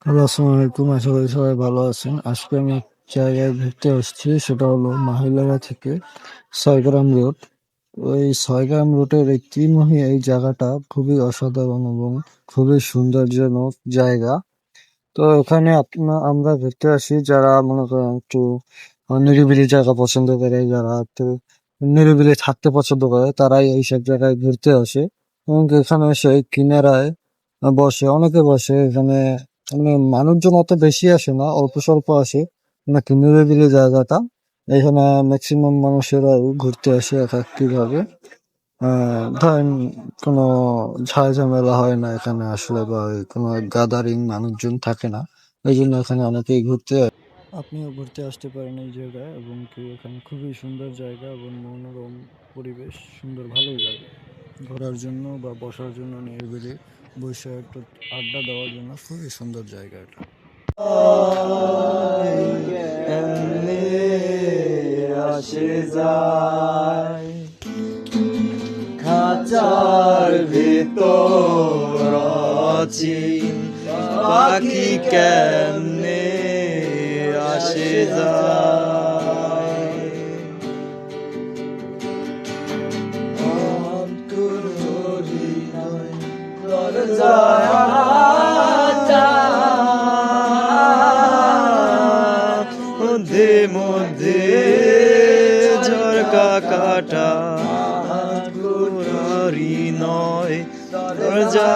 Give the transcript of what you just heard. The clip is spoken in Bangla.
হ্যালো, আসসালামু আলাইকুম। আশা করি সবাই ভালো আছেন। আজকে আমি এক জায়গায় ঘুরতে আসছি, সেটা হলো মাহিলাড়া থেকে ছয়গ্রাম রোড। ওই ছয়গ্রাম রোডের এই ত্রিমোহী এই জায়গাটা খুবই অসাধারণ এবং খুবই সুন্দরজনক জায়গা। তো এখানে আমরা ঘুরতে আসি যারা মনে করেন একটু নিরিবিলি জায়গা পছন্দ করে, যারা একটু নিরিবিলি থাকতে পছন্দ করে, তারাই এইসব জায়গায় ঘুরতে আসে এবং এখানে এসে কিনারায় অনেকে বসে এখানে। মানে মানুষজন অত বেশি আসে না, অল্প স্বল্প আসে, নাকি নিরিবিলি জায়গাটা। এখানে ম্যাক্সিমাম মানুষেরা ঘুরতে আসে একাকী ভাবে। ধরেন কোনো ঝামেলা হয় না এখানে আসলে, বা ওই কোনো গ্যাদারিং মানুষজন থাকে না, এই জন্য এখানে অনেকেই ঘুরতে আসে। আপনিও ঘুরতে আসতে পারেন এই জায়গায়, এবং কি এখানে খুবই সুন্দর জায়গা এবং মনোরম পরিবেশ, সুন্দর ভালোই লাগে ঘোরার জন্য বা বসার জন্য, নিরিবিলি বসে একটু আড্ডা দেওয়ার জন্য খুবই সুন্দর জায়গা এটা। এমনি আসে যায় খাঁচার ভিতর অচিন পাখি কেমনে আসে যায় অন্তর হৃদয় দরজায় মধ্যে মধ্যে ঝরকা কাটা নয় দরজা